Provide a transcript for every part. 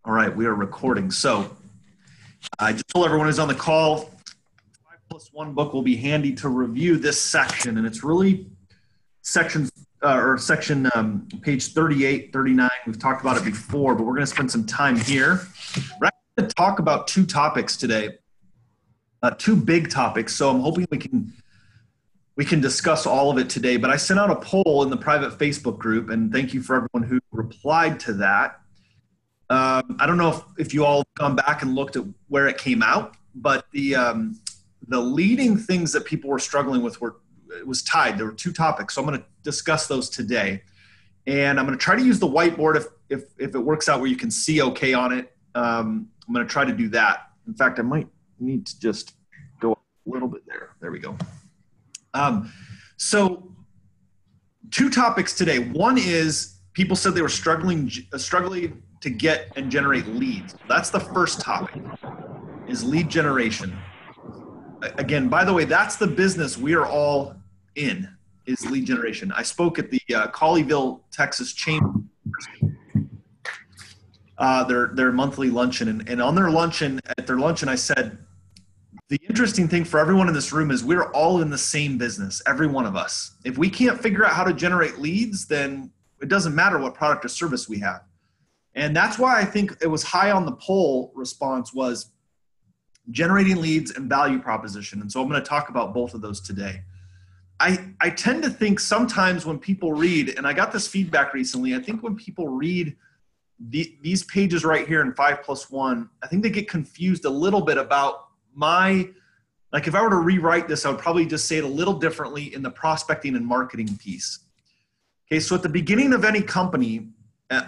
All right, we are recording. So I just told everyone who's on the call, 5+1 book will be handy to review this section, and it's really section page 38, 39. We've talked about it before, but we're going to spend some time here. We're going to talk about two topics today, two big topics. So I'm hoping we can discuss all of it today. But I sent out a poll in the private Facebook group, and thank you for everyone who replied to that. I don't know if you all gone back and looked at where it came out, but the leading things that people were struggling with was tied. There were two topics, so I'm going to discuss those today, and I'm going to try to use the whiteboard if it works out where you can see okay on it. I'm going to try to do that. In fact, I might need to just go a little bit there. There we go. So two topics today. One is people said they were struggling to get and generate leads. That's the first topic, is lead generation. Again, by the way, that's the business we are all in, is lead generation. I spoke at the Colleyville, Texas Chamber, their monthly luncheon, and on their luncheon, I said, the interesting thing for everyone in this room is we're all in the same business, every one of us. If we can't figure out how to generate leads, then it doesn't matter what product or service we have. And that's why I think it was high on the poll response was generating leads and value proposition. And so I'm going to talk about both of those today. I tend to think sometimes when people read, and I got this feedback recently, I think when people read these pages right here in 5+1, I think they get confused a little bit about like if I were to rewrite this, I would probably just say it a little differently in the prospecting and marketing piece. Okay, so at the beginning of any company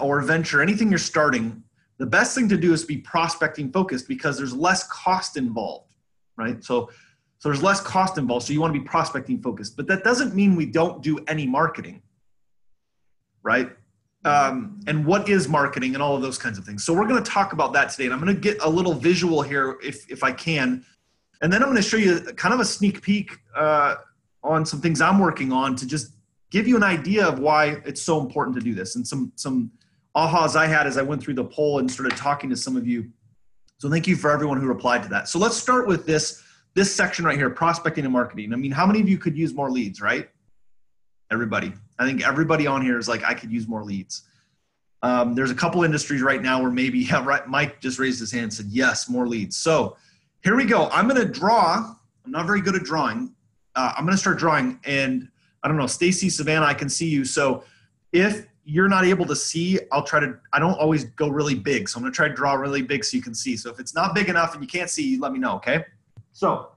or venture, anything you're starting, the best thing to do is be prospecting focused because there's less cost involved, right? So there's less cost involved, so you want to be prospecting focused. But that doesn't mean we don't do any marketing, right? And what is marketing and all of those kinds of things. So we're going to talk about that today. And I'm going to get a little visual here if I can. And then I'm going to show you kind of a sneak peek on some things I'm working on to just give you an idea of why it's so important to do this, and some ahas I had as I went through the poll and started talking to some of you. So thank you for everyone who replied to that. So let's start with this section right here, prospecting and marketing. I mean, how many of you could use more leads, right? Everybody. I think everybody on here is like, I could use more leads. There's a couple industries right now where maybe, yeah, right, Mike just raised his hand and said, yes, more leads. So here we go. I'm going to draw. I'm not very good at drawing. I'm going to start drawing, and I don't know, Stacy, Savannah, I can see you. So if you're not able to see, I don't always go really big. So I'm going to try to draw really big so you can see. So if it's not big enough and you can't see, let me know, okay? So,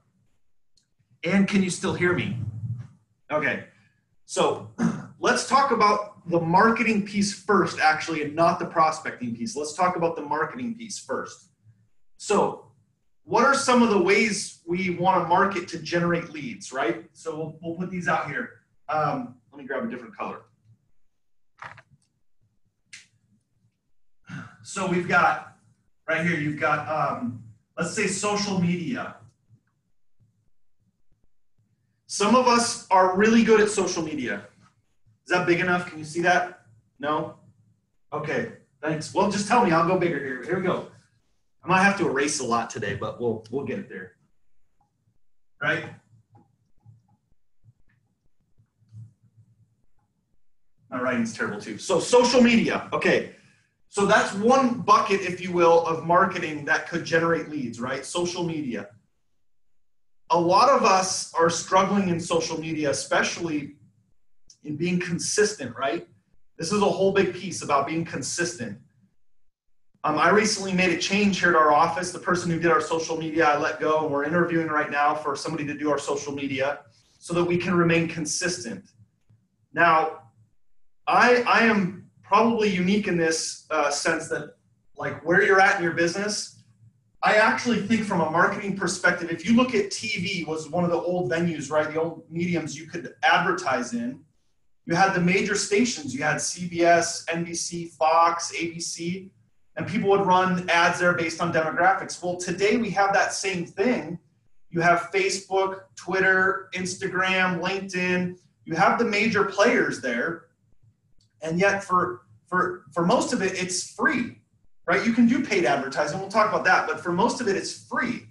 and can you still hear me? Okay. So let's talk about the marketing piece first, actually, and not the prospecting piece. Let's talk about the marketing piece first. So what are some of the ways we want to market to generate leads, right? So we'll put these out here. Let me grab a different color. So we've got, right here, you've got, let's say social media. Some of us are really good at social media. Is that big enough? Can you see that? No? Okay, thanks. Well, just tell me, I'll go bigger here. Here we go. I might have to erase a lot today, but we'll get it there. Right? My writing's terrible too. So social media, okay. So that's one bucket, if you will, of marketing that could generate leads, right? Social media. A lot of us are struggling in social media, especially in being consistent, right? This is a whole big piece about being consistent. I recently made a change here at our office. The person who did our social media, I let go, and we're interviewing right now for somebody to do our social media so that we can remain consistent. Now, I am probably unique in this sense that, like, where you're at in your business, I actually think from a marketing perspective, if you look at TV, was one of the old venues, right? The old mediums you could advertise in. You had the major stations. You had CBS, NBC, Fox, ABC, and people would run ads there based on demographics. Well, today we have that same thing. You have Facebook, Twitter, Instagram, LinkedIn. You have the major players there. And yet for most of it, it's free, right? You can do paid advertising. We'll talk about that. But for most of it, it's free.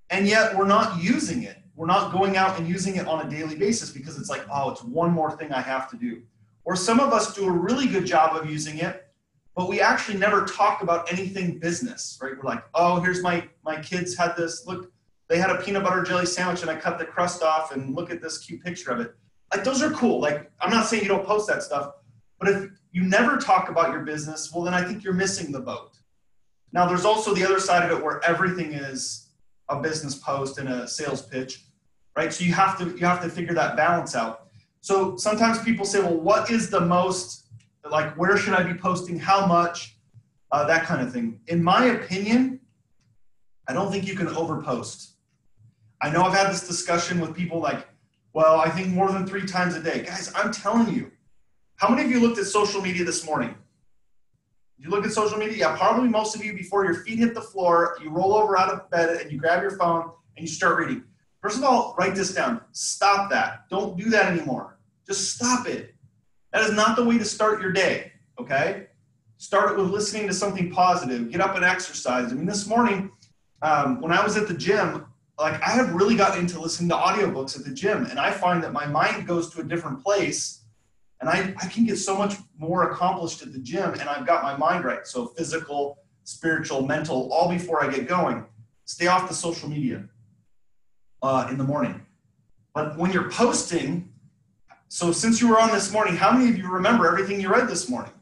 And yet we're not using it. We're not going out and using it on a daily basis because it's like, oh, it's one more thing I have to do. Or some of us do a really good job of using it, but we actually never talk about anything business, right? We're like, oh, here's my kids had this, look, they had a peanut butter jelly sandwich and I cut the crust off and look at this cute picture of it. Like, those are cool. Like, I'm not saying you don't post that stuff, but if you never talk about your business, well, then I think you're missing the boat. Now, there's also the other side of it where everything is a business post and a sales pitch, right? So you have to figure that balance out. So sometimes people say, well, what is the most, like, where should I be posting? How much? That kind of thing. In my opinion, I don't think you can overpost. I know I've had this discussion with people like, well, I think more than 3 times a day. Guys, I'm telling you, how many of you looked at social media this morning? Did you look at social media? Yeah, probably most of you, before your feet hit the floor, you roll over out of bed and you grab your phone and you start reading. First of all, write this down. Stop that. Don't do that anymore. Just stop it. That is not the way to start your day, okay? Start it with listening to something positive. Get up and exercise. I mean, this morning, when I was at the gym, like, I have really gotten into listening to audiobooks at the gym, and I find that my mind goes to a different place, and I can get so much more accomplished at the gym, and I've got my mind right. So physical, spiritual, mental, all before I get going. Stay off the social media in the morning. But when you're posting, so since you were on this morning, how many of you remember everything you read this morning?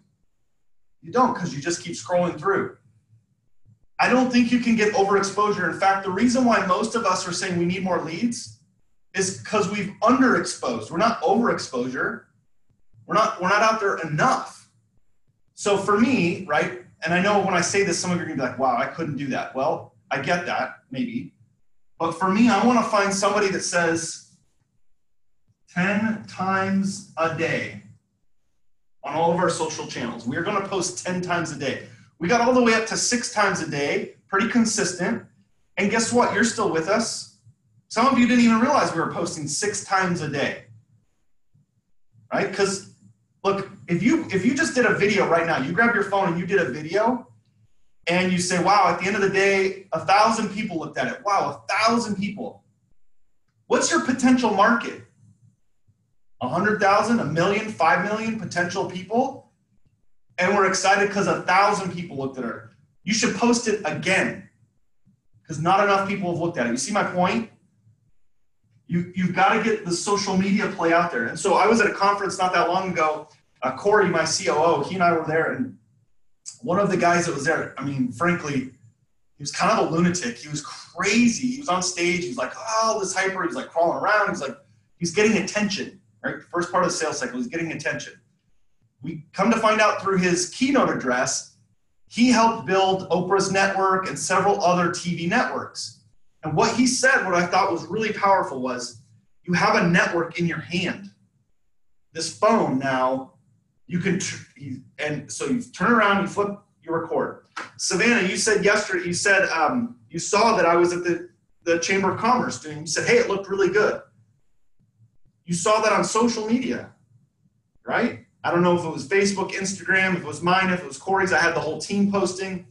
You don't, because you just keep scrolling through. I don't think you can get overexposure. In fact, the reason why most of us are saying we need more leads is because we've underexposed. We're not overexposure. We're not out there enough. So for me, right, and I know when I say this, some of you are going to be like, wow, I couldn't do that. Well, I get that, maybe. But for me, I want to find somebody that says 10 times a day on all of our social channels. We are going to post 10 times a day. We got all the way up to 6 times a day, pretty consistent. And guess what? You're still with us. Some of you didn't even realize we were posting 6 times a day, right? Because look, if you just did a video right now, you grab your phone and you did a video and you say, wow, at the end of the day, 1,000 people looked at it. Wow, 1,000 people. What's your potential market? 100,000, 1 million, 5 million potential people? And we're excited because 1,000 people looked at it. You should post it again because not enough people have looked at it. You see my point? You've got to get the social media play out there. And so I was at a conference not that long ago. Corey, my COO, he and I were there. And one of the guys that was there, I mean, frankly, he was kind of a lunatic. He was crazy. He was on stage. He was like, oh, this hyper. He was like crawling around. He's getting attention, right? First part of the sales cycle, he's getting attention. We come to find out through his keynote address, he helped build Oprah's network and several other TV networks. And what he said, what I thought was really powerful was, you have a network in your hand. This phone now, you can, and so you turn around, you flip, you record. Savannah, you said yesterday, you said you saw that I was at the Chamber of Commerce doing, you said, hey, it looked really good. You saw that on social media, right? I don't know if it was Facebook, Instagram, if it was mine, if it was Corey's. I had the whole team posting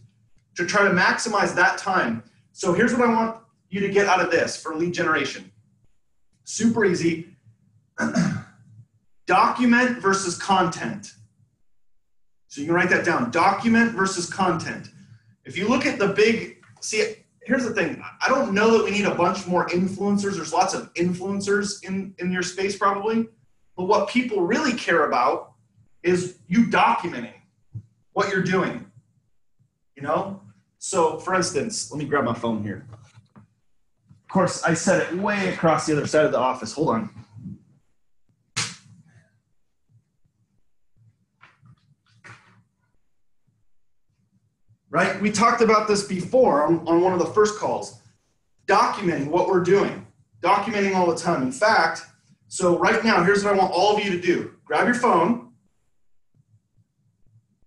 to try to maximize that time. So here's what I want you to get out of this for lead generation. Super easy. Document versus content. So you can write that down. Document versus content. If you look at the big, see, here's the thing. I don't know that we need a bunch more influencers. There's lots of influencers in your space probably. But what people really care about is you documenting what you're doing, you know? So for instance, let me grab my phone here. Of course, I set it way across the other side of the office. Hold on. Right? We talked about this before on one of the first calls. Documenting what we're doing. Documenting all the time. In fact, so right now, here's what I want all of you to do. Grab your phone.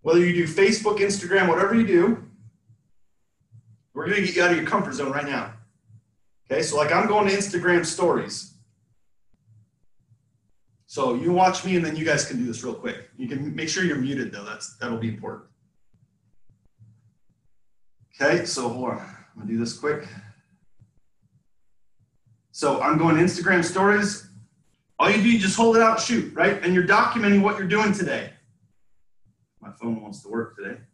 Whether you do Facebook, Instagram, whatever you do, we're going to get you out of your comfort zone right now. Okay, so like I'm going to Instagram stories. So you watch me and then you guys can do this real quick. You can make sure you're muted though. That'll be important. Okay, so hold on. I'm gonna do this quick. So I'm going Instagram stories. All you do, you just hold it out and shoot, right? And you're documenting what you're doing today. My phone wants to work today. For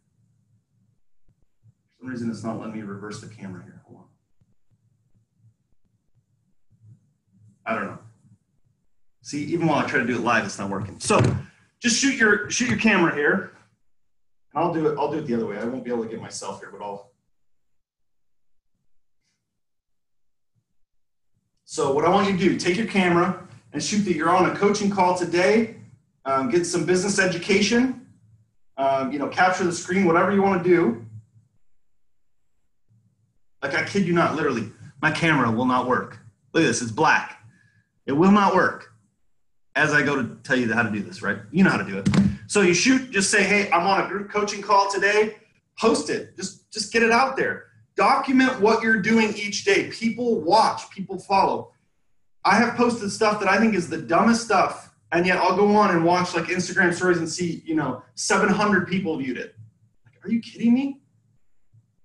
some reason, it's not letting me reverse the camera here. Hold on. I don't know. See, even while I try to do it live, it's not working. So just shoot your camera here. And I'll do it the other way. I won't be able to get myself here, but I'll. So what I want you to do, take your camera and shoot that you're on a coaching call today, get some business education, capture the screen, whatever you want to do. Like, I kid you not, literally, my camera will not work. Look at this, it's black. It will not work as I go to tell you how to do this, right? You know how to do it. So you shoot, just say, hey, I'm on a group coaching call today. Post it, just get it out there. Document what you're doing each day. People watch, people follow. I have posted stuff that I think is the dumbest stuff, and yet I'll go on and watch like Instagram stories and see, 700 people viewed it. Like, are you kidding me?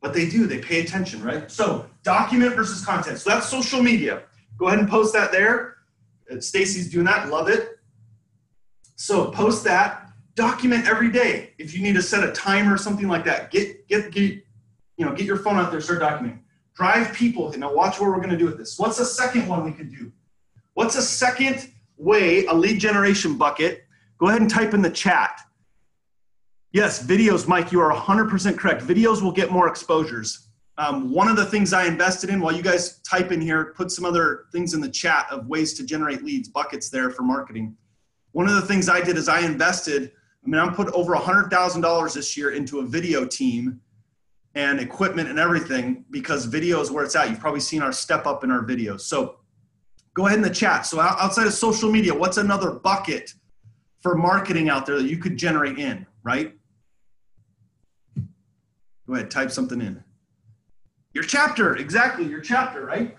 But they do, they pay attention, right? So document versus content. So that's social media. Go ahead and post that there. Stacy's doing that, love it. So post that, document every day. If you need to set a timer or something like that, get your phone out there, start documenting. Drive people, now watch what we're gonna do with this. What's the second one we could do? What's a second way, a lead generation bucket? Go ahead and type in the chat. Yes, videos, Mike, you are 100% correct. Videos will get more exposures. One of the things I invested in, while you guys type in here, put some other things in the chat of ways to generate leads, buckets there for marketing. One of the things I did is I invested, I'm put over $100,000 this year into a video team and equipment and everything, because video is where it's at. You've probably seen our step up in our videos. So go ahead in the chat. So outside of social media, what's another bucket for marketing out there that you could generate in, right? Go ahead, type something in. Your chapter, exactly, your chapter, right?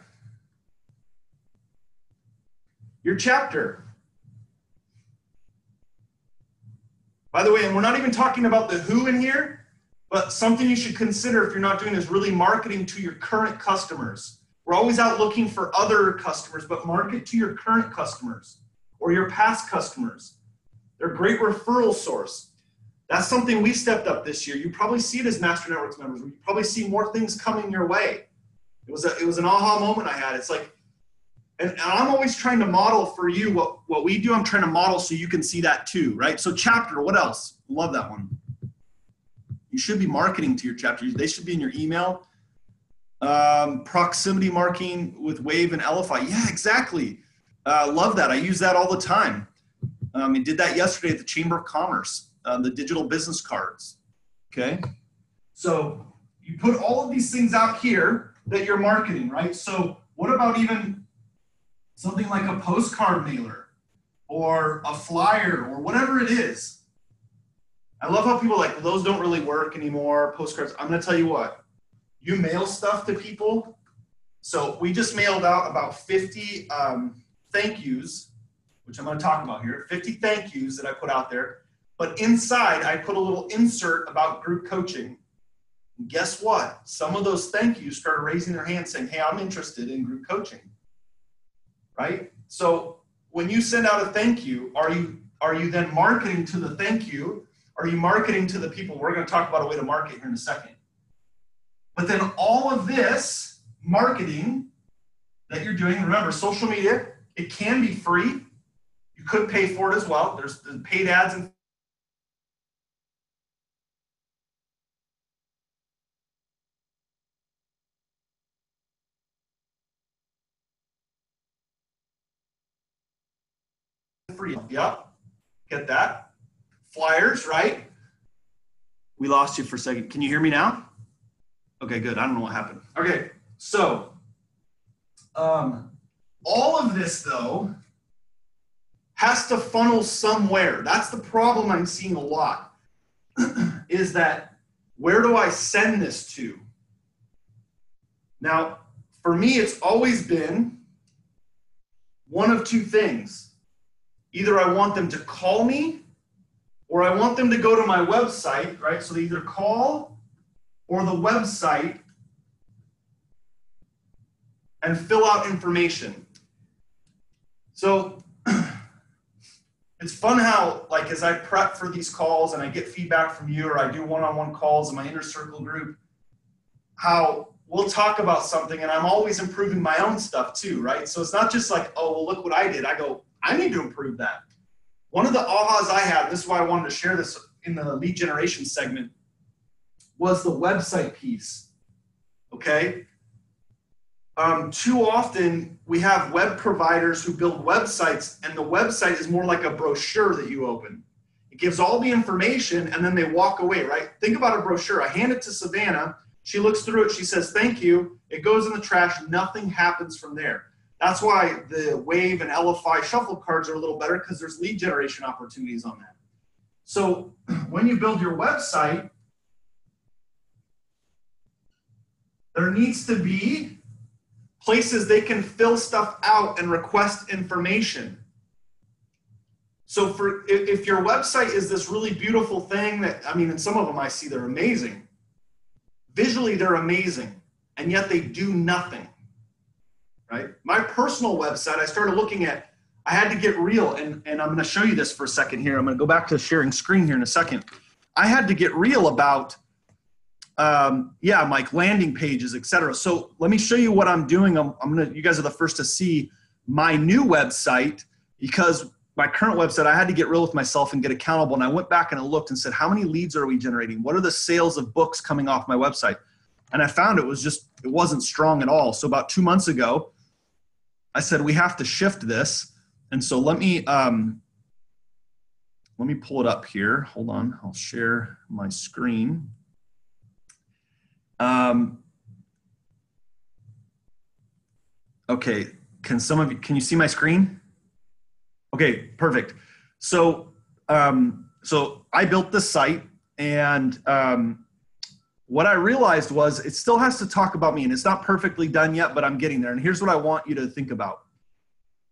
Your chapter. By the way, and we're not even talking about the who in here, but something you should consider if you're not doing is really marketing to your current customers. We're always out looking for other customers, but market to your current customers or your past customers. They're a great referral source. That's something we stepped up this year. You probably see it as Master Networks members. You probably see more things coming your way. It was an aha moment I had. It's like, and I'm always trying to model for you what we do. I'm trying to model so you can see that too, right? So chapter, what else? Love that one. You should be marketing to your chapters. They should be in your email. Proximity marketing with Wave and Elify. Yeah, exactly. Love that. I use that all the time. I did that yesterday at the Chamber of Commerce. The digital business cards, okay? So you put all of these things out here that you're marketing, right? So what about even something like a postcard mailer or a flyer or whatever it is? I love how people are like, those don't really work anymore, postcards. I'm gonna tell you what, you mail stuff to people. So we just mailed out about 50 thank yous, which I'm gonna talk about here, 50 thank yous that I put out there. But inside, I put a little insert about group coaching. And guess what? Some of those thank yous started raising their hand saying, hey, I'm interested in group coaching, right? So when you send out a thank you, are you then marketing to the thank you? Are you marketing to the people? We're going to talk about a way to market here in a second. But then all of this marketing that you're doing, remember, social media, it can be free. You could pay for it as well. There's paid ads and free. Yep. Get that. Flyers, right? We lost you for a second. Can you hear me now? Okay, good. I don't know what happened. Okay, so all of this, though, has to funnel somewhere. That's the problem I'm seeing a lot, is that where do I send this to? Now, for me, it's always been one of two things. Either I want them to call me or I want them to go to my website, right? So they either call or the website and fill out information. So it's fun how, like, as I prep for these calls and I get feedback from you, or I do one-on-one calls in my inner circle group, how we'll talk about something and I'm always improving my own stuff too, right? So it's not just like, oh, well, look what I did. I go, I need to improve that. One of the ahas I had, this is why I wanted to share this in the lead generation segment, was the website piece, okay? Too often we have web providers who build websites and the website is more like a brochure that you open. It gives all the information and then they walk away, right? Think about a brochure. I hand it to Savannah. She looks through it. She says, thank you. It goes in the trash. Nothing happens from there. That's why the Wave and LFI shuffle cards are a little better, because there's lead generation opportunities on that. So when you build your website, there needs to be places they can fill stuff out and request information. So if your website is this really beautiful thing that, I mean, and some of them I see, they're amazing. Visually, they're amazing, and yet they do nothing, right? My personal website, I started looking at, I had to get real, and I'm going to show you this for a second here. I'm going to go back to sharing screen here in a second. I had to get real about, Mike, landing pages, etc. So let me show you what I'm doing. You guys are the first to see my new website, because my current website, I had to get real with myself and get accountable. And I went back and I looked and said, how many leads are we generating? What are the sales of books coming off my website? And I found it wasn't strong at all. So about 2 months ago, I said, we have to shift this. And so let me pull it up here. Hold on, I'll share my screen. Okay, can you see my screen? Okay, perfect. So I built this site, and what I realized was it still has to talk about me, and it's not perfectly done yet, but I'm getting there. And here's what I want you to think about.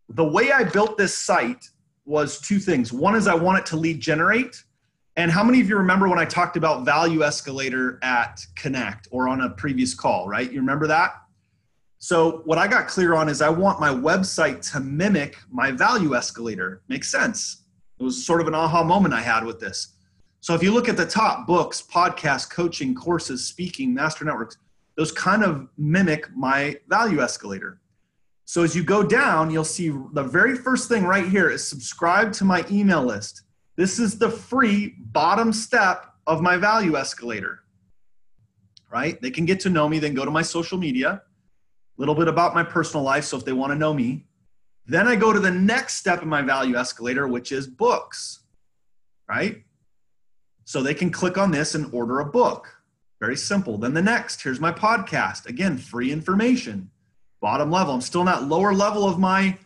The way I built this site was two things. One is I want it to lead generate. And how many of you remember when I talked about value escalator at Connect or on a previous call, right? You remember that? So what I got clear on is I want my website to mimic my value escalator. Makes sense. It was sort of an aha moment I had with this. So if you look at the top, books, podcasts, coaching, courses, speaking, master networks, those kind of mimic my value escalator. So as you go down, you'll see the very first thing right here is subscribe to my email list. This is the free bottom step of my value escalator, right? They can get to know me, then go to my social media. A little bit about my personal life, so if they want to know me. Then I go to the next step in my value escalator, which is books, right? So they can click on this and order a book. Very simple. Then the next, here's my podcast. Again, free information. Bottom level. I'm still in that lower level of my,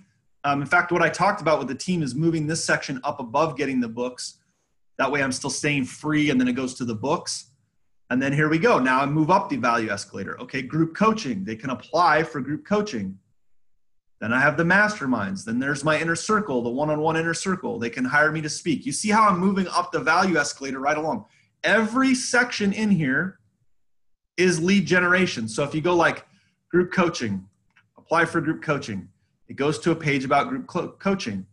in fact, what I talked about with the team is moving this section up above getting the books. That way I'm still staying free, and then it goes to the books. And then here we go. Now I move up the value escalator. Okay, group coaching. They can apply for group coaching. Then I have the masterminds. Then there's my inner circle, the one-on-one inner circle. They can hire me to speak. You see how I'm moving up the value escalator right along. Every section in here is lead generation. So if you go like group coaching, apply for group coaching, it goes to a page about group coaching.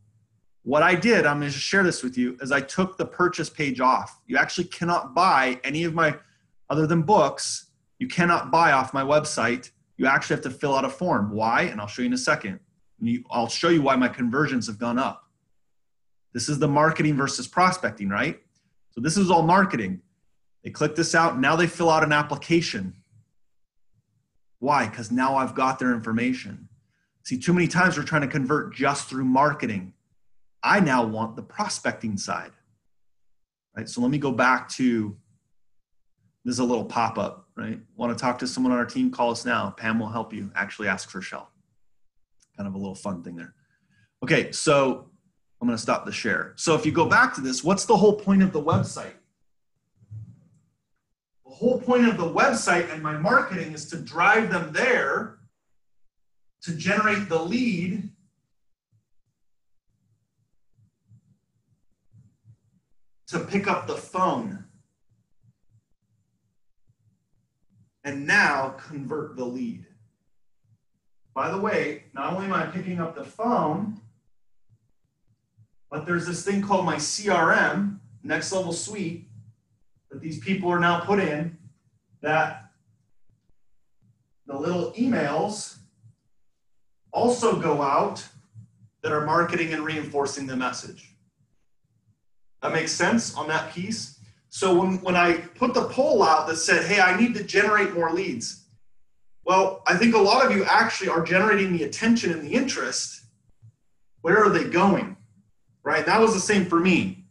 What I did, I'm going to share this with you, is I took the purchase page off. You actually cannot buy any of my, other than books, you cannot buy off my website. You actually have to fill out a form. Why? And I'll show you in a second. I'll show you why my conversions have gone up. This is the marketing versus prospecting, right? So this is all marketing. They click this out. Now they fill out an application. Why? Because now I've got their information. See, too many times we're trying to convert just through marketing. I now want the prospecting side, right? So let me go back to, this is a little pop-up, right? Want to talk to someone on our team? Call us now. Pam will help you. Actually ask for Shell. Kind of a little fun thing there. Okay, so I'm going to stop the share. So if you go back to this, what's the whole point of the website? The whole point of the website and my marketing is to drive them there to generate the lead to pick up the phone. and now convert the lead. By the way, not only am I picking up the phone, but there's this thing called my CRM, Next Level Suite, that these people are now put in, that the little emails also go out that are marketing and reinforcing the message. That makes sense on that piece? So when I put the poll out that said, hey, I need to generate more leads, well, I think a lot of you actually are generating the attention and the interest. Where are they going? Right? That was the same for me.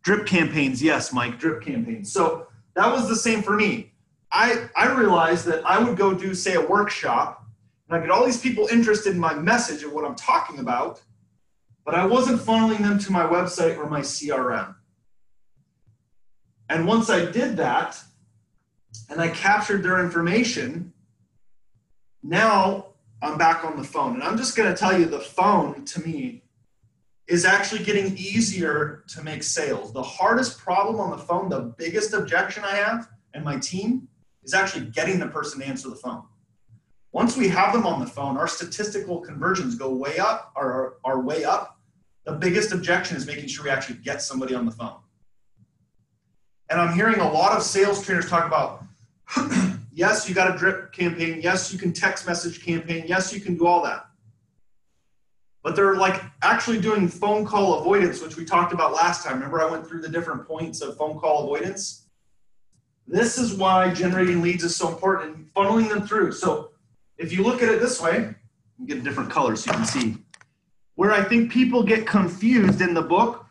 Drip campaigns, yes, Mike, drip campaigns. So that was the same for me. I realized that I would go do, say, a workshop, and I get all these people interested in my message and what I'm talking about, but I wasn't funneling them to my website or my CRM. And once I did that, and I captured their information, now I'm back on the phone. And I'm just going to tell you, the phone, to me, is actually getting easier to make sales. The hardest problem on the phone, the biggest objection I have and my team, is actually getting the person to answer the phone. Once we have them on the phone, our statistical conversions go way up, or are way up. The biggest objection is making sure we actually get somebody on the phone. And I'm hearing a lot of sales trainers talk about, yes, you got a drip campaign. Yes, you can text message campaign. Yes, you can do all that. But they're like actually doing phone call avoidance, which we talked about last time. Remember I went through the different points of phone call avoidance? This is why generating leads is so important and funneling them through. So if you look at it this way, you get a different color so you can see. Where I think people get confused in the book,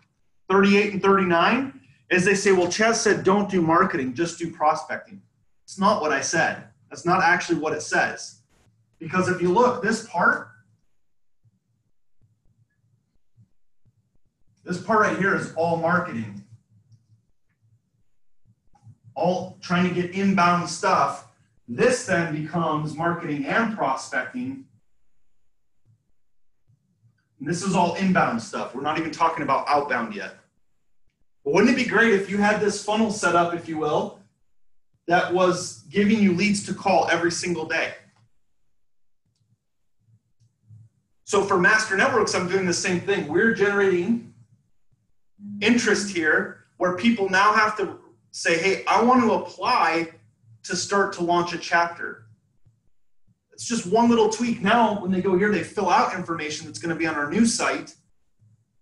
38 and 39, is they say, well, Chaz said don't do marketing, just do prospecting. It's not what I said. That's not actually what it says. Because if you look, this part right here is all marketing. All trying to get inbound stuff. This then becomes marketing and prospecting. And this is all inbound stuff. We're not even talking about outbound yet. But wouldn't it be great if you had this funnel set up, if you will, that was giving you leads to call every single day? So for Master Networks, I'm doing the same thing. We're generating interest here where people now have to say, hey, I want to apply to start to launch a chapter. It's just one little tweak. Now, when they go here, they fill out information that's going to be on our new site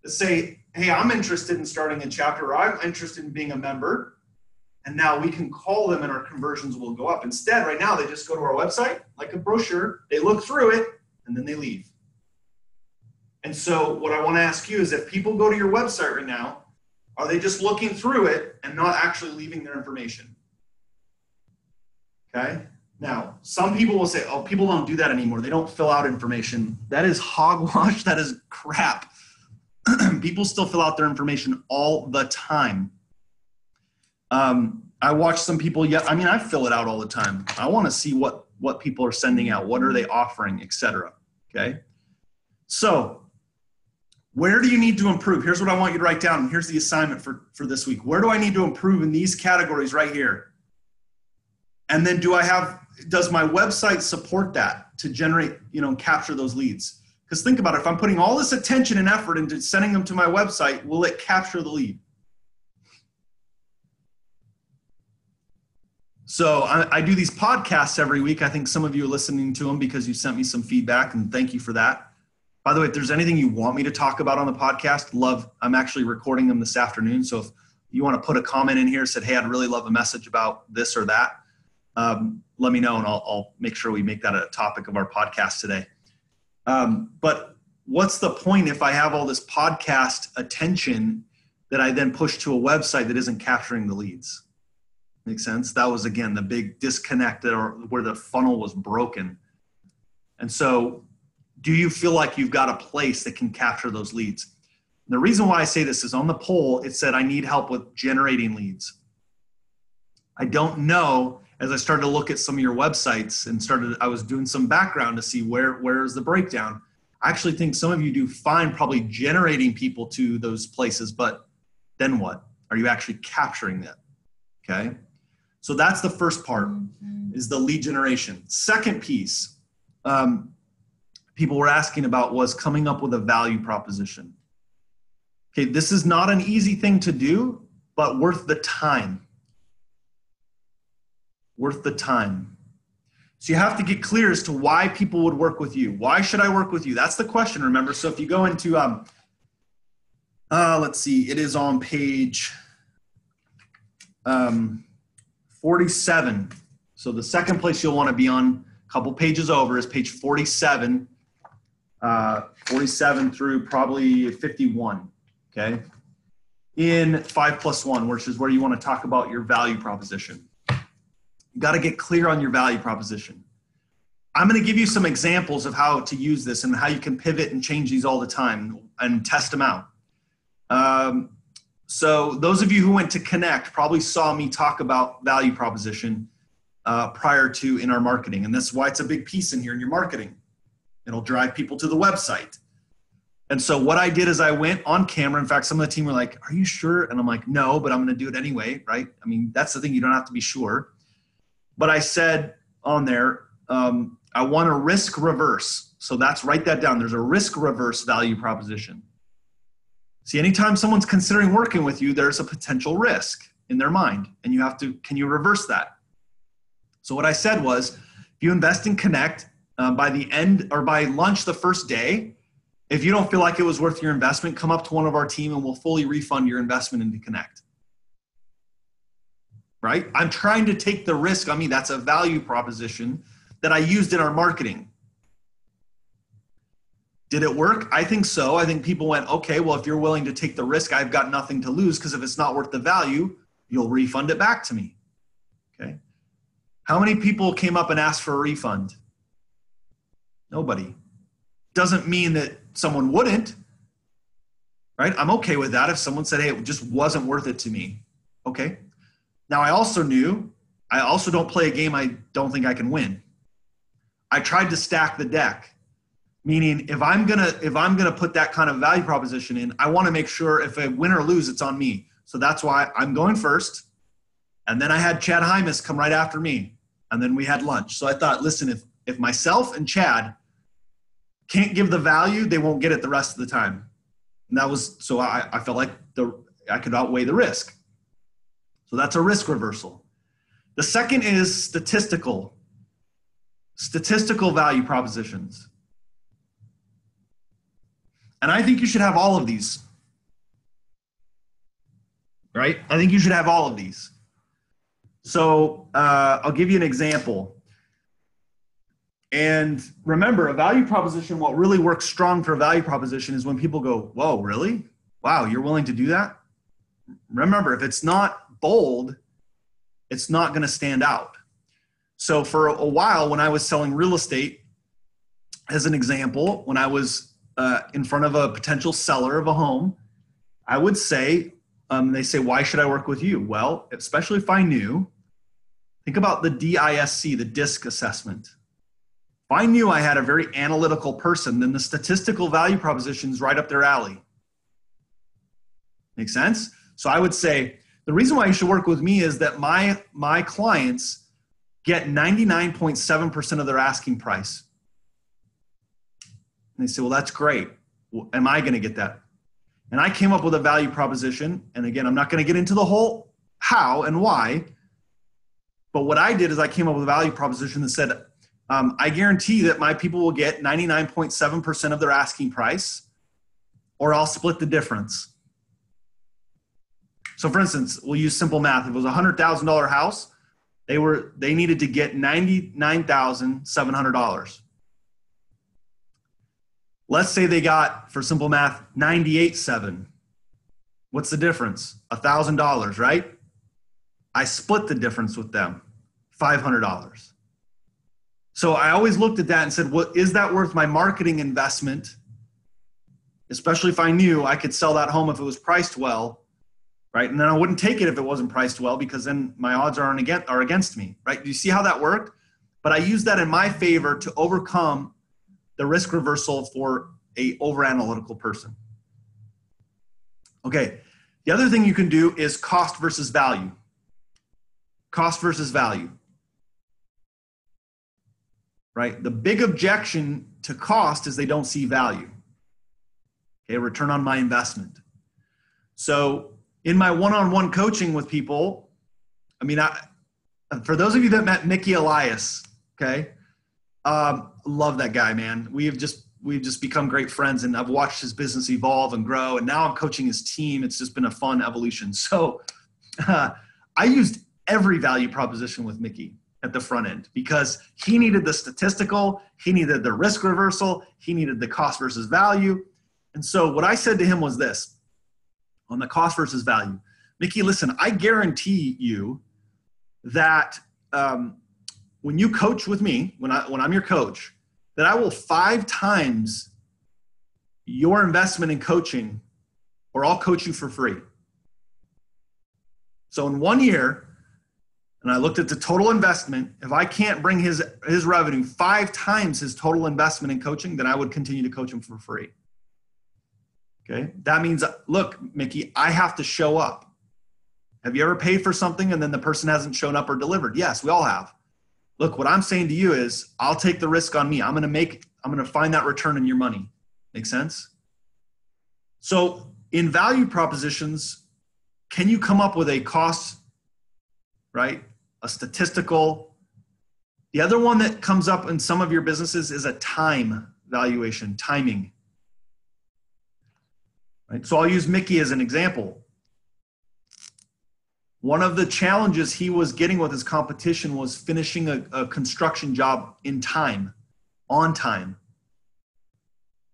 to say, hey, I'm interested in starting a chapter, or I'm interested in being a member. And now we can call them and our conversions will go up. Instead, right now, they just go to our website, like a brochure, they look through it, and then they leave. And so what I want to ask you is, if people go to your website right now, are they just looking through it and not actually leaving their information? Okay? Now, some people will say, oh, people don't do that anymore. They don't fill out information. That is hogwash. That is crap. People still fill out their information all the time. I watch some people, I fill it out all the time. I want to see what people are sending out. What are they offering, etc. Okay? So, where do you need to improve? Here's what I want you to write down. And here's the assignment for this week. Where do I need to improve in these categories right here? And then does my website support that to generate, capture those leads? Because think about it, if I'm putting all this attention and effort into sending them to my website, will it capture the lead? So I do these podcasts every week. I think some of you are listening to them because you sent me some feedback, and thank you for that. By the way, if there's anything you want me to talk about on the podcast, I'm actually recording them this afternoon. So if you want to put a comment in here, said, hey, I'd really love a message about this or that, let me know, and I'll make sure we make that a topic of our podcast today. But what's the point if I have all this podcast attention that I then push to a website that isn't capturing the leads? Make sense? That was, again, the big disconnect where the funnel was broken. And so do you feel like you've got a place that can capture those leads? And the reason why I say this is on the poll, it said I need help with generating leads. I don't know. As I started to look at some of your websites and I was doing some background to see where is the breakdown. I actually think some of you do fine probably generating people to those places, but then what? Are you actually capturing that? Okay. So that's the first part, is the lead generation. Second piece, people were asking about was coming up with a value proposition. Okay, this is not an easy thing to do, but worth the time. Worth the time. So you have to get clear as to why people would work with you. Why should I work with you? That's the question, remember. So if you go into, let's see, it is on page 47. So the second place you'll want to be on, a couple pages over, is page 47, 47 through probably 51, okay? In 5+1, which is where you want to talk about your value proposition. You got to get clear on your value proposition. I'm going to give you some examples of how to use this and how you can pivot and change these all the time and test them out. So those of you who went to Connect probably saw me talk about value proposition prior to in our marketing. And that's why it's a big piece in here in your marketing. It'll drive people to the website. And so what I did is I went on camera. In fact, some of the team were like, are you sure? And I'm like, no, but I'm going to do it anyway, right? I mean, that's the thing. You don't have to be sure. But I said on there, I want a risk reverse. So that's, write that down. There's a risk reverse value proposition. See, anytime someone's considering working with you, there's a potential risk in their mind. And you have to, can you reverse that? So what I said was, if you invest in Connect by the end or by lunch the first day, if you don't feel like it was worth your investment, come up to one of our team and we'll fully refund your investment into Connect. Right? I'm trying to take the risk on me. That's a value proposition that I used in our marketing. Did it work? I think so. I think people went, okay, well, if you're willing to take the risk, I've got nothing to lose, because if it's not worth the value, you'll refund it back to me. Okay. How many people came up and asked for a refund? Nobody. Doesn't mean that someone wouldn't, right? I'm okay with that if someone said, hey, it just wasn't worth it to me. Okay. Now, I also don't play a game I don't think I can win. I tried to stack the deck, meaning if I'm gonna put that kind of value proposition in, I want to make sure if I win or lose, it's on me. So that's why I'm going first. And then I had Chad Hymas come right after me. And then we had lunch. So I thought, listen, if myself and Chad can't give the value, they won't get it the rest of the time. And that was, so I felt like I could outweigh the risk. So that's a risk reversal. The second is statistical value propositions. And I think you should have all of these, right? I think you should have all of these. So I'll give you an example. And remember, a value proposition, what really works strong for a value proposition is when people go, whoa, really? Wow, you're willing to do that? Remember, if it's not bold, it's not going to stand out. So for a while, when I was selling real estate, as an example, when I was in front of a potential seller of a home, I would say, they say, why should I work with you? Well, especially if I knew, think about the DISC, the DISC assessment. If I knew I had a very analytical person, then the statistical value proposition is right up their alley. Make sense? So I would say, the reason why you should work with me is that my clients get 99.7% of their asking price. And they say, well, that's great. Well, am I going to get that? And I came up with a value proposition. And again, I'm not going to get into the whole how and why. But what I did is I came up with a value proposition that said, I guarantee that my people will get 99.7% of their asking price, or I'll split the difference. So for instance, we'll use simple math. If it was a $100,000 house, they needed to get $99,700. Let's say they got, for simple math, $98,700. What's the difference? $1,000, right? I split the difference with them, $500. So I always looked at that and said, well, is that worth my marketing investment? Especially if I knew I could sell that home if it was priced well, right? And then I wouldn't take it if it wasn't priced well, because then my odds are against me, right? Do you see how that worked? But I used that in my favor to overcome the risk reversal for a over-analytical person. Okay, the other thing you can do is cost versus value. Cost versus value. right? The big objection to cost is they don't see value. Okay, return on my investment. So in my one-on-one coaching with people, I mean, for those of you that met Mickey Elias, okay, love that guy, man. We've just become great friends, and I've watched his business evolve and grow, and now I'm coaching his team. It's just been a fun evolution. So I used every value proposition with Mickey at the front end because he needed the statistical, he needed the risk reversal, he needed the cost versus value. And so what I said to him was this, on the cost versus value, Mickey, listen, I guarantee you that when you coach with me, when I'm your coach, that I will 5 times your investment in coaching, or I'll coach you for free. So in 1 year, and I looked at the total investment, if I can't bring his revenue 5 times his total investment in coaching, then I would continue to coach him for free. Okay, that means, look, Mickey, I have to show up. Have you ever paid for something and then the person hasn't shown up or delivered? Yes, we all have. Look, what I'm saying to you is I'll take the risk on me. I'm going to find that return in your money. Make sense? So in value propositions, can you come up with a cost, right? A statistical. The other one that comes up in some of your businesses is a time valuation, timing. Right? So I'll use Mickey as an example. One of the challenges he was getting with his competition was finishing a construction job in time, on time.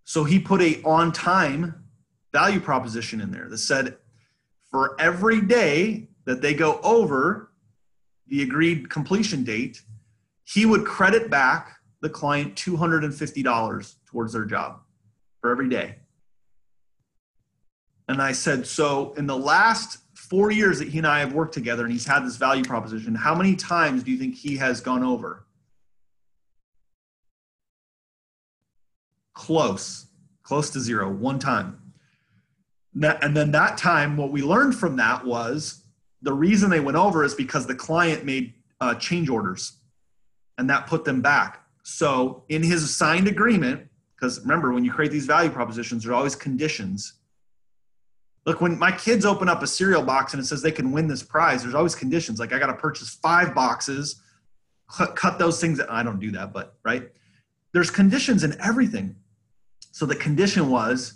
So he put a on time value proposition in there that said, for every day that they go over the agreed completion date, he would credit back the client $250 towards their job for every day. And I said, so in the last 4 years that he and I have worked together and he's had this value proposition, how many times do you think he has gone over? Close to 0, 1 time. And then that time, what we learned from that was the reason they went over is because the client made change orders and that put them back. So in his signed agreement, because remember, when you create these value propositions, there's always conditions. Look, when my kids open up a cereal box and it says they can win this prize, there's always conditions. Like I got to purchase 5 boxes, cut those things. I don't do that, but right. There's conditions in everything. So the condition was,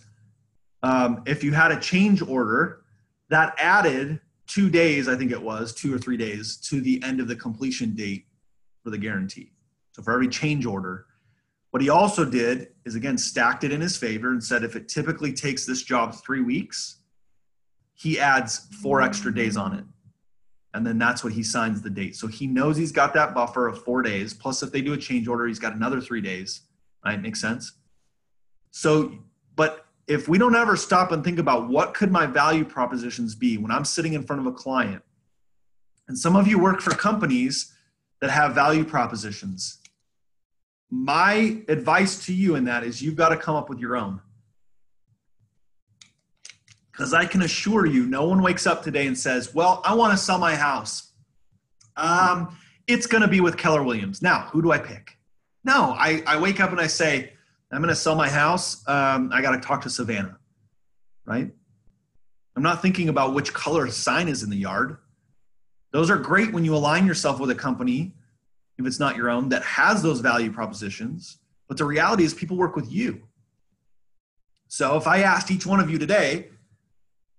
if you had a change order that added 2 days, I think it was 2 or 3 days to the end of the completion date for the guarantee. So for every change order, what he also did is again, stacked it in his favor and said, if it typically takes this job 3 weeks, he adds 4 extra days on it. And then that's what he signs the date. So he knows he's got that buffer of 4 days. Plus if they do a change order, he's got another 3 days, right? Makes sense? So, but if we don't ever stop and think about what could my value propositions be when I'm sitting in front of a client, and some of you work for companies that have value propositions, my advice to you in that is you've got to come up with your own. Because I can assure you, no one wakes up today and says, well, I want to sell my house. It's going to be with Keller Williams. Now, who do I pick? No, I wake up and I say, I'm going to sell my house. I got to talk to Savannah, right? I'm not thinking about which color sign is in the yard. Those are great when you align yourself with a company, if it's not your own, that has those value propositions. But the reality is people work with you. So if I asked each one of you today,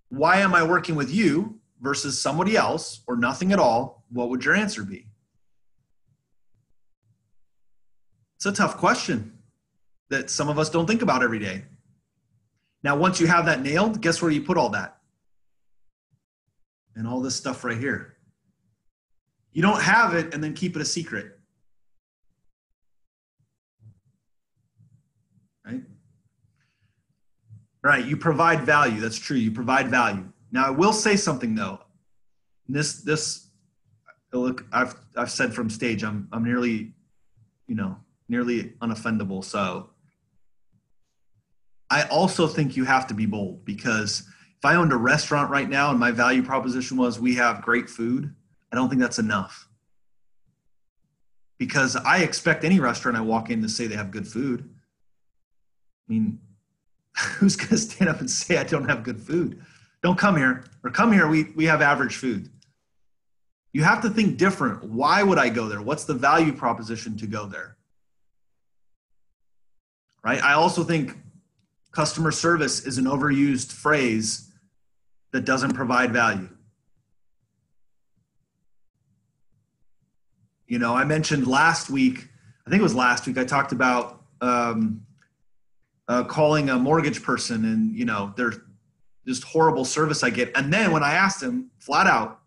why am I working with you versus somebody else or nothing at all, what would your answer be? It's a tough question that some of us don't think about every day. Now, once you have that nailed, guess where you put all that? And all this stuff right here. You don't have it and then keep it a secret. Right? Right, you provide value. That's true. You provide value. Now, I will say something though. Look, I've said from stage, I'm nearly unoffendable. So I also think you have to be bold, because if I owned a restaurant right now and my value proposition was we have great food, I don't think that's enough. because I expect any restaurant I walk in to say they have good food. I mean, who's going to stand up and say I don't have good food? Don't come here, or come here, we have average food. You have to think different. Why would I go there? What's the value proposition to go there? Right? I also think customer service is an overused phrase that doesn't provide value. You know, I mentioned last week, I think it was last week, I talked about calling a mortgage person, and, you know, there's just horrible service I get. And then when I asked him flat out,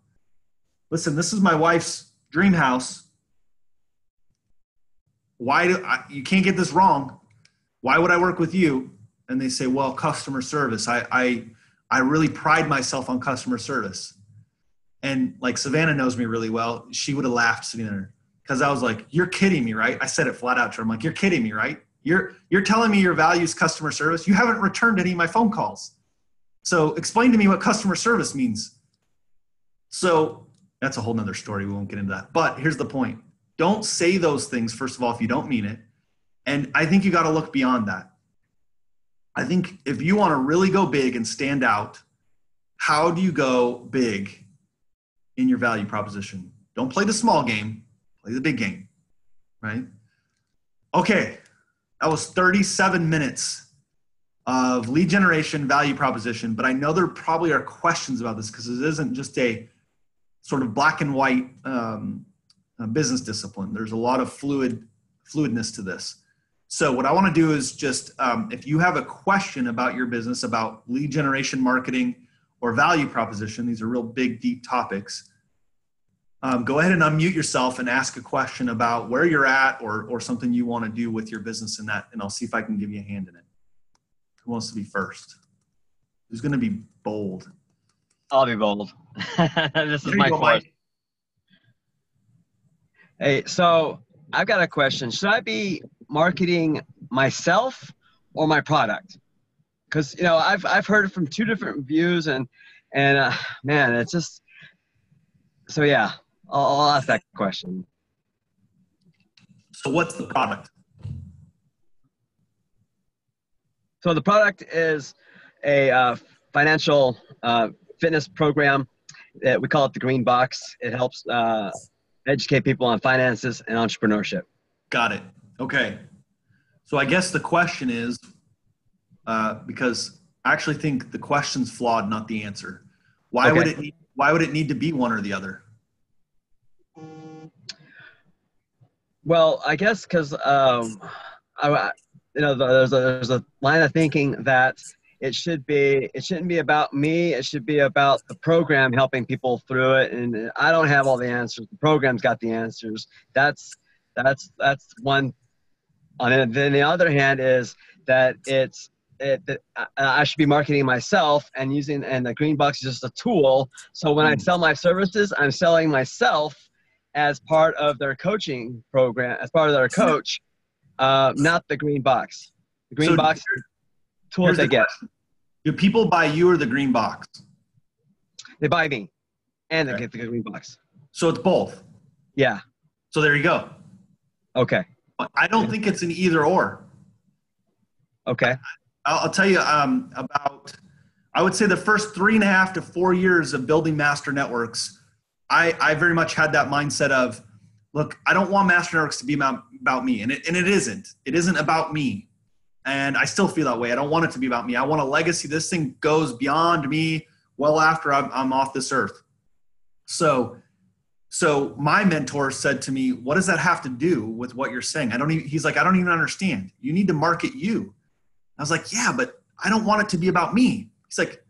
listen, this is my wife's dream house. You can't get this wrong. Why would I work with you? And they say, well, customer service. I really pride myself on customer service. And like Savannah knows me really well. She would have laughed sitting there, because I was like, you're kidding me, right? I said it flat out to her. I'm like, you're kidding me, right? You're telling me your value is customer service. You haven't returned any of my phone calls. So explain to me what customer service means. So that's a whole nother story. We won't get into that. But here's the point. Don't say those things, first of all, if you don't mean it. And I think you got to look beyond that. I think if you want to really go big and stand out, how do you go big in your value proposition? Don't play the small game, play the big game, right? Okay, that was 37 minutes of lead generation value proposition, but I know there probably are questions about this, because it isn't just a sort of black and white business discipline. There's a lot of fluidness to this. So what I want to do is just, if you have a question about your business, about lead generation marketing or value proposition, these are real big, deep topics. Go ahead and unmute yourself and ask a question about where you're at, or something you want to do with your business in that, and I'll see if I can give you a hand in it. Who wants to be first? Who's going to be bold? I'll be bold. This is my first. Hey, so I've got a question. Should I be marketing myself or my product? Because, you know, I've heard it from two different views, and man, it's just, so yeah, I'll ask that question. So what's the product? So the product is a financial fitness program. We call it the Green Box. It helps educate people on finances and entrepreneurship. Got it. Okay. So I guess the question is, because I actually think the question's flawed, not the answer. Why would it need to be one or the other? Well, I guess because you know, there's a line of thinking that it shouldn't be about me. It should be about the program helping people through it. And I don't have all the answers. The program's got the answers. That's one. And then the other hand is that I should be marketing myself and the Green Box is just a tool. So when I sell my services, I'm selling myself as part of their coaching program, as part of their coach. Not the Green Box. The Green Box is tools they get. Do people buy you or the Green Box? They buy me, and they get the Green Box. So it's both. Yeah. So there you go. Okay. I don't think it's an either or. Okay. I'll tell you about, I would say the first 3.5 to 4 years of building Master Networks, I very much had that mindset of, look, I don't want Master Networks to be about me. And it isn't. It isn't about me. And I still feel that way. I don't want it to be about me. I want a legacy. This thing goes beyond me well after I'm off this earth. So my mentor said to me, what does that have to do with what you're saying? He's like, I don't even understand. You need to market you. I was like, yeah, but I don't want it to be about me. He's like,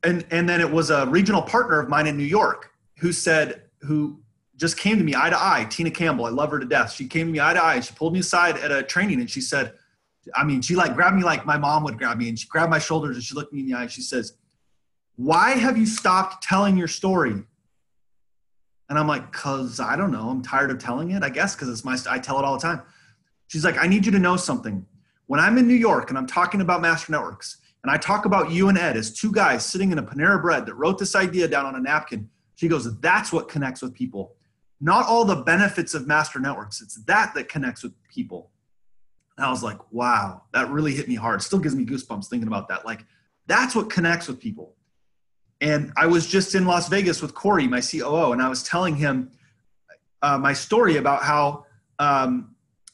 and then it was a regional partner of mine in New York who just came to me eye to eye, Tina Campbell. I love her to death. She came to me eye to eye and she pulled me aside at a training and she said, she like grabbed me like my mom would grab me, and she grabbed my shoulders and she looked me in the eye and she says, why have you stopped telling your story? And I'm like, cause I don't know. I'm tired of telling it, I guess, cause I tell it all the time. She's like, I need you to know something. When I'm in New York and I'm talking about Master Networks and I talk about you and Ed as two guys sitting in a Panera Bread that wrote this idea down on a napkin, she goes, that's what connects with people. not all the benefits of master networks. It's that connects with people. And I was like, wow, that really hit me hard. Still gives me goosebumps thinking about that. Like, that's what connects with people. And I was just in Las Vegas with Corey, my COO, and I was telling him my story about how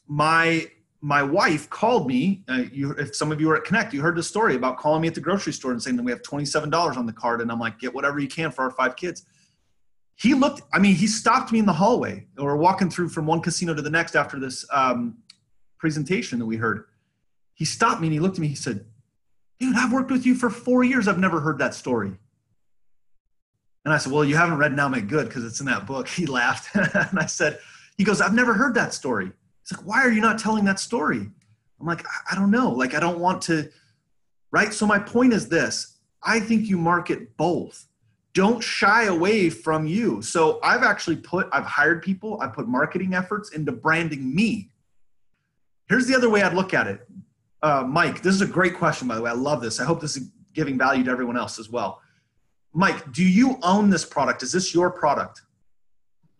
my wife called me. If some of you were at Connect, you heard the story about calling me at the grocery store and saying that we have $27 on the card. And I'm like, get whatever you can for our 5 kids. He stopped me in the hallway. We were walking through from one casino to the next after this presentation that we heard. He stopped me and he looked at me. He said, dude, I've worked with you for 4 years. I've never heard that story. And I said, well, you haven't read Now Make Good because it's in that book. He laughed. And I said, he goes, I've never heard that story. He's like, why are you not telling that story? I'm like, I don't know. Like, I don't want to, right? So my point is this. I think you market both. Don't shy away from you. So I've hired people. I put marketing efforts into branding me. Here's the other way I'd look at it. Mike, this is a great question, by the way. I love this. I hope this is giving value to everyone else as well. Mike, do you own this product? Is this your product?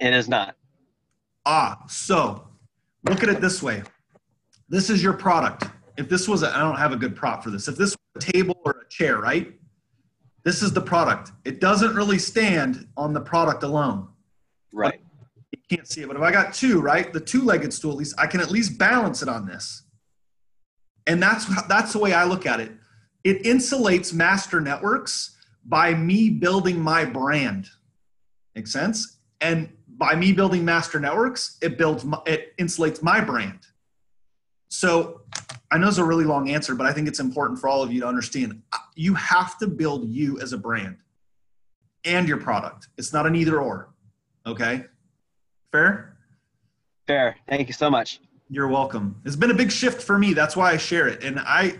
It is not. So look at it this way. This is your product. If this was I don't have a good prop for this. If this was a table or a chair, right? This is the product. It doesn't really stand on the product alone. Right. You can't see it, but if I got 2, right? The 2-legged stool, at least I can at least balance it on this. And that's the way I look at it. It insulates master networks by me building my brand. Make sense? And by me building master networks, it insulates my brand. So I know it's a really long answer, but I think it's important for all of you to understand. You have to build you as a brand and your product. It's not an either or. Okay? Fair? Fair. Thank you so much. You're welcome. It's been a big shift for me. That's why I share it. And I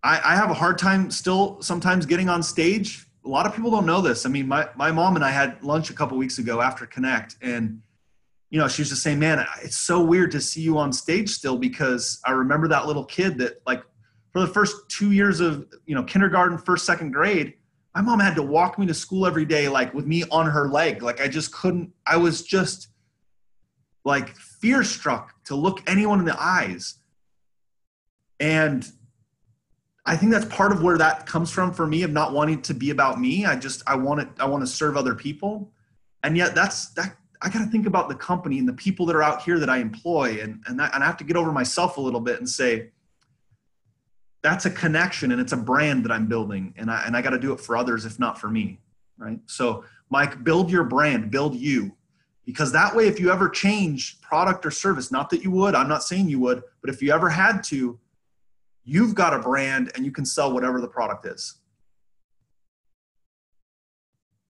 have a hard time still sometimes getting on stage. A lot of people don't know this. I mean, my mom and I had lunch a couple weeks ago after Connect, and she was just saying, man, it's so weird to see you on stage still, because I remember that little kid that, like, for the first 2 years of kindergarten, first, second grade, my mom had to walk me to school every day, like with me on her leg. Like, I just couldn't. I was just like fear struck to look anyone in the eyes. And I think that's part of where that comes from for me, of not wanting to be about me. I want to serve other people. And yet I got to think about the company and the people that are out here that I employ. And I have to get over myself a little bit and say, that's a connection and it's a brand that I'm building. And I got to do it for others, if not for me. Right. So Mike, build your brand, build you, because that way, if you ever change product or service, not that you would, I'm not saying you would, but if you ever had to, you've got a brand and you can sell whatever the product is.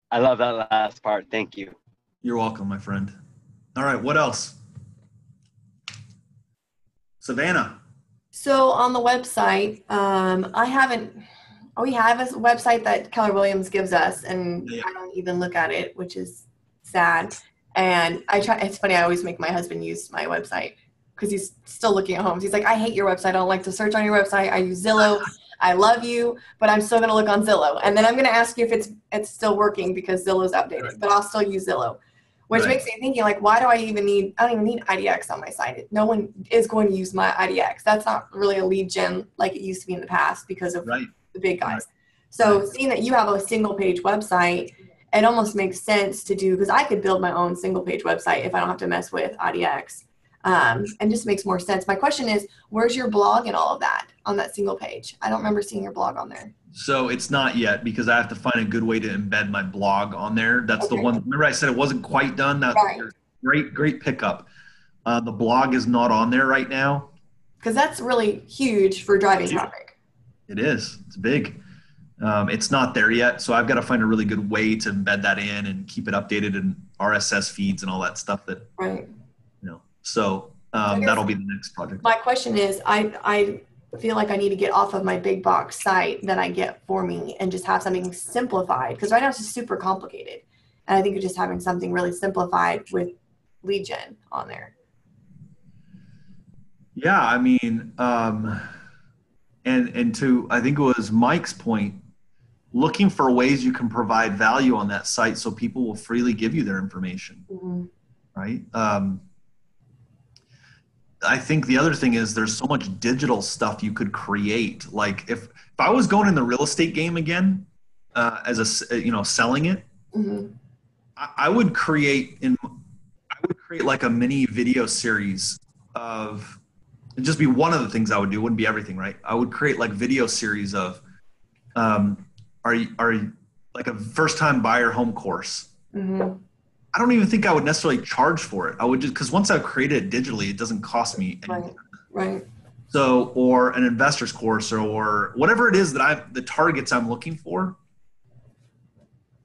I love that last part. Thank you. You're welcome, my friend. All right. What else? Savannah. So on the website, we have a website that Keller Williams gives us, and I don't even look at it, which is sad. And it's funny, I always make my husband use my website because he's still looking at homes. He's like, I hate your website. I don't like to search on your website. I use Zillow. I love you, but I'm still going to look on Zillow. And then I'm going to ask you if it's still working because Zillow's updated, but I'll still use Zillow, which makes me thinking, like, why do I don't even need IDX on my site. No one is going to use my IDX. That's not really a lead gen like it used to be in the past because of the big guys. So seeing that you have a single page website, it almost makes sense to do, because I could build my own single page website if I don't have to mess with IDX. And just makes more sense. My question is, where's your blog and all of that on that single page? I don't remember seeing your blog on there. So it's not yet, because I have to find a good way to embed my blog on there. That's the one. Remember I said it wasn't quite done? That's great pickup. The blog is not on there right now. Because that's really huge for driving traffic. It is. It's big. It's not there yet. So I've got to find a really good way to embed that in and keep it updated in RSS feeds and all that stuff that, so that'll be the next project. My question is, I feel like I need to get off of my big box site that I get for me and just have something simplified, because right now it's just super complicated. And I think just having something really simplified with lead gen on there. Yeah. I mean, and to, I think it was Mike's point, looking for ways you can provide value on that site so people will freely give you their information, right? I think the other thing is there's so much digital stuff you could create. Like if I was going in the real estate game again, selling it, I would create like a mini video series of, it'd just be one of the things I would do. It wouldn't be everything, right? I would create like video series of, are you like a first time buyer home course. I don't even think I would necessarily charge for it. I would just, because once I've created it digitally, it doesn't cost me anything. Right. So, or an investor's course or whatever it is that the targets I'm looking for.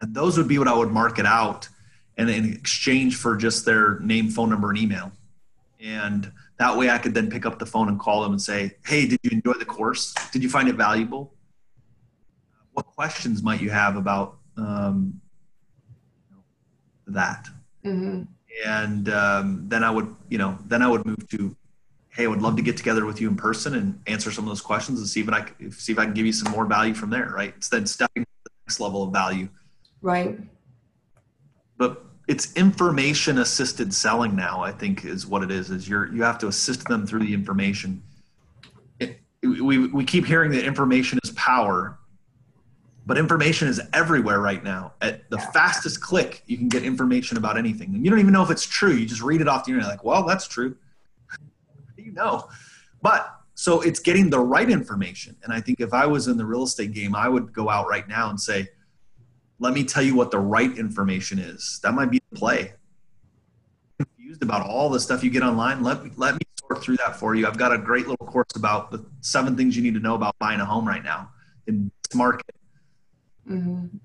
And those would be what I would market out and in exchange for just their name, phone number, and email. And that way I could then pick up the phone and call them and say, hey, did you enjoy the course? Did you find it valuable? What questions might you have about that? And then I would move to, hey, I would love to get together with you in person and answer some of those questions and see if I can give you some more value from there, right? Instead stepping to the next level of value. Right. But it's information assisted selling now, I think is what it is you have to assist them through the information. We keep hearing that information is power, but information is everywhere right now. At the fastest click, you can get information about anything. And you don't even know if it's true. You just read it off the internet like, well, that's true. But so it's getting the right information. And I think if I was in the real estate game, I would go out right now and say, let me tell you what the right information is. That might be the play. I'm confused about all the stuff you get online. Let me sort through that for you. I've got a great little course about the 7 things you need to know about buying a home right now in this market. And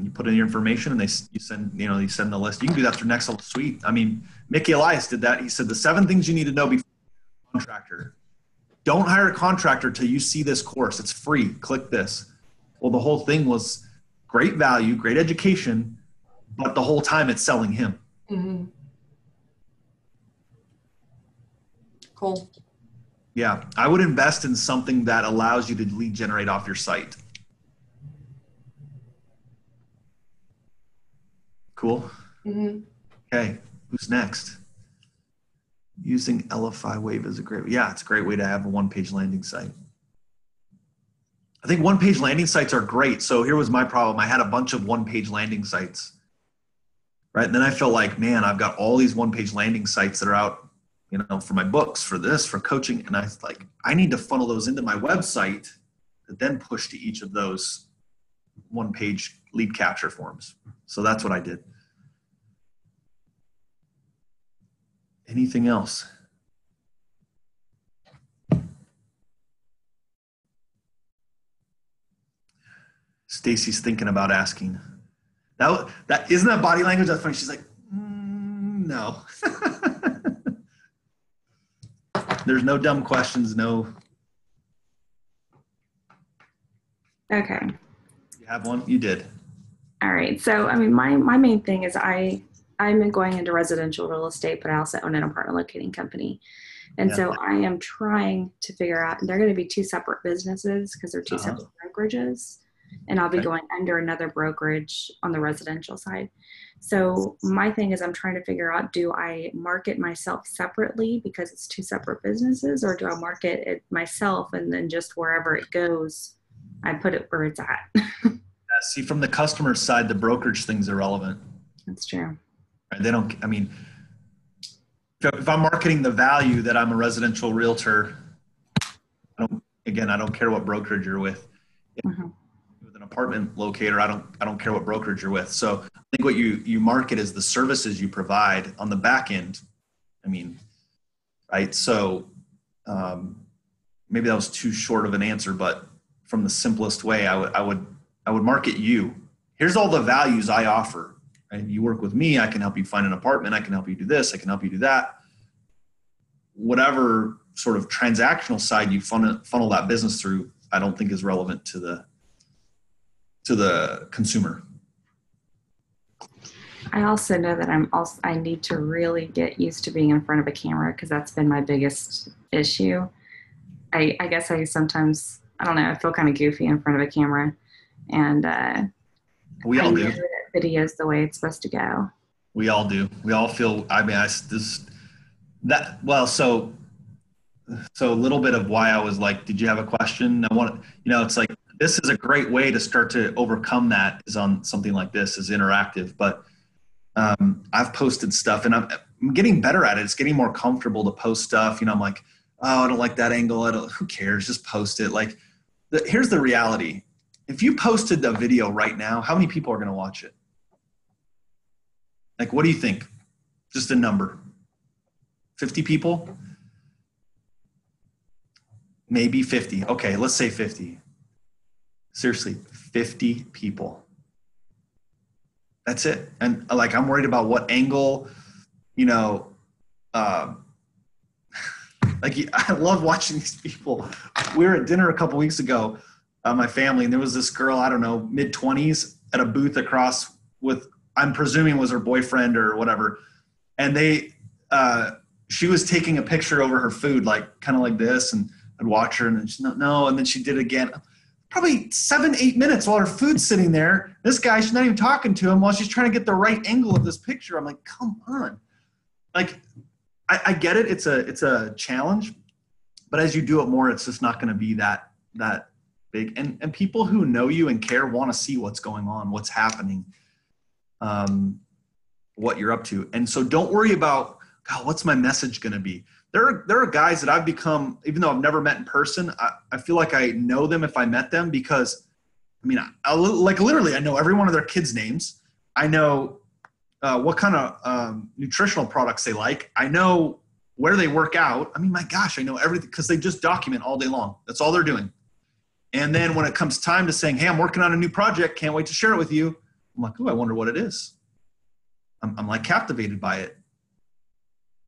you put in your information and you send the list. You can do that through Next Level Suite. I mean, Mickey Elias did that. He said the 7 things you need to know before you hire a contractor. Don't hire a contractor till you see this course. It's free. Click this. Well, the whole thing was great value, great education, but the whole time it's selling him. Cool. Yeah, I would invest in something that allows you to lead generate off your site. Cool. Okay, who's next? Using LFI Wave is it's a great way to have a one-page landing site. I think one-page landing sites are great. So here was my problem. I had a bunch of one-page landing sites, right? And then I felt like, man, I've got all these one-page landing sites that are out, for my books, for this, for coaching. And I was like, I need to funnel those into my website to then push to each of those one-page lead capture forms. So that's what I did. Anything else? Stacy's thinking about asking. That isn't that body language? That's funny. She's like, no. There's no dumb questions. No. Okay. You have one? You did. All right. So, I mean, my main thing is I'm going into residential real estate, but I also own an apartment locating company. And so I am trying to figure out, they're going to be 2 separate businesses because they're 2 separate brokerages. And I'll be going under another brokerage on the residential side. So my thing is I'm trying to figure out, do I market myself separately because it's 2 separate businesses, or do I market it myself and then just wherever it goes, I put it where it's at? See, from the customer side, the brokerage thing's irrelevant. That's true. They don't, I mean, if I'm marketing the value that I'm a residential realtor, I don't care what brokerage you're with. With an apartment locator, I don't care what brokerage you're with. So I think what you market is the services you provide on the back end. I mean, right? So maybe that was too short of an answer, but from the simplest way, I would market you. Here's all the values I offer. And you work with me, I can help you find an apartment. I can help you do this. I can help you do that. Whatever sort of transactional side you funnel that business through, I don't think is relevant to the consumer. I also know that I need to really get used to being in front of a camera because that's been my biggest issue. I guess I sometimes, I don't know, I feel kind of goofy in front of a camera. And we all I do. know that video is the way it's supposed to go. We all do. We all feel, I mean, so a little bit of why I was like, did you have a question? I want, it's like, this is a great way to start to overcome that, is on something like this, is interactive. But I've posted stuff and I'm getting better at it. It's getting more comfortable to post stuff. I'm like, oh, I don't like that angle. Who cares? Just post it. Like, here's the reality. If you posted a video right now, how many people are going to watch it? Like, what do you think? Just a number. 50 people? Maybe 50. Okay, let's say 50. Seriously, 50 people. That's it. And like, I'm worried about what angle, like, I love watching these people. We were at dinner a couple weeks ago, my family, and there was this girl, I don't know, mid-20s at a booth across with, I'm presuming was her boyfriend or whatever. And she was taking a picture over her food, like kind of like this, and I'd watch her and then she's no. And then she did it again, probably 7-8 minutes while her food's sitting there. This guy, she's not even talking to him while she's trying to get the right angle of this picture. I'm like, come on. Like, I get it. It's a challenge, but as you do it more, it's just not going to be that big. And people who know you and care want to see what's going on, what's happening, what you're up to. And so don't worry about, God, what's my message going to be? There are guys that I've become, even though I've never met in person, I feel like I know them if I met them, because I mean, literally I know every one of their kids' names. I know what kind of nutritional products they like. I know where they work out. I mean, my gosh, I know everything, because they just document all day long. That's all they're doing. And then when it comes time to saying, hey, I'm working on a new project, can't wait to share it with you, I'm like, oh, I wonder what it is. I'm like captivated by it.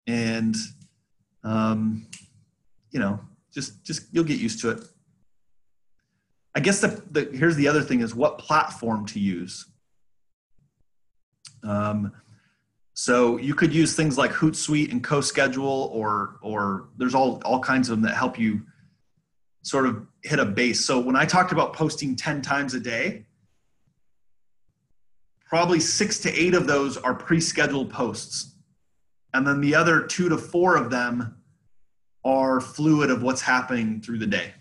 And, just you'll get used to it. I guess here's the other thing, is what platform to use. So you could use things like Hootsuite and CoSchedule, or there's all kinds of them that help you sort of hit a base. So when I talked about posting 10 times a day, probably 6 to 8 of those are pre-scheduled posts. And then the other 2 to 4 of them are fluid of what's happening through the day.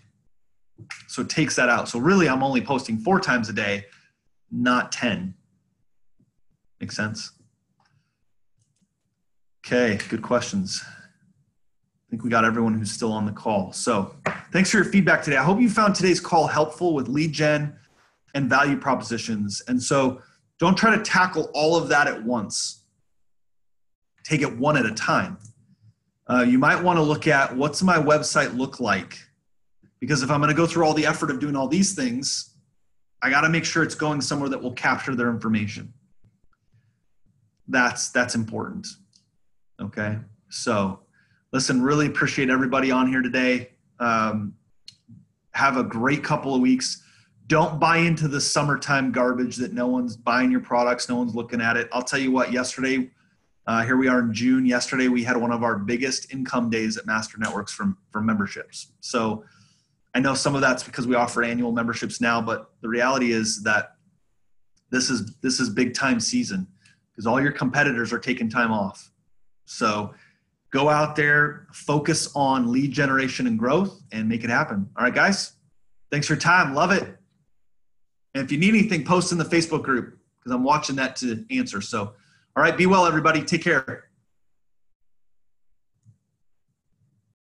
So it takes that out. So really, I'm only posting 4 times a day, not 10. Make sense? Okay, good questions. I think we got everyone who's still on the call. So thanks for your feedback today. I hope you found today's call helpful with lead gen and value propositions. And so don't try to tackle all of that at once. Take it one at a time. You might want to look at, what's my website look like? Because if I'm going to go through all the effort of doing all these things, I got to make sure it's going somewhere that will capture their information. That's important. Okay. So listen, really appreciate everybody on here today. Have a great couple of weeks. Don't buy into the summertime garbage that no one's buying your products. No one's looking at it. I'll tell you what, yesterday, here we are in June. Yesterday, we had one of our biggest income days at Master Networks from memberships. So I know some of that's because we offer annual memberships now, but the reality is that this is big time season, because all your competitors are taking time off. So go out there, focus on lead generation and growth, and make it happen. All right, guys, thanks for your time. Love it. And if you need anything, post in the Facebook group, because I'm watching that to answer. So, all right, be well, everybody. Take care.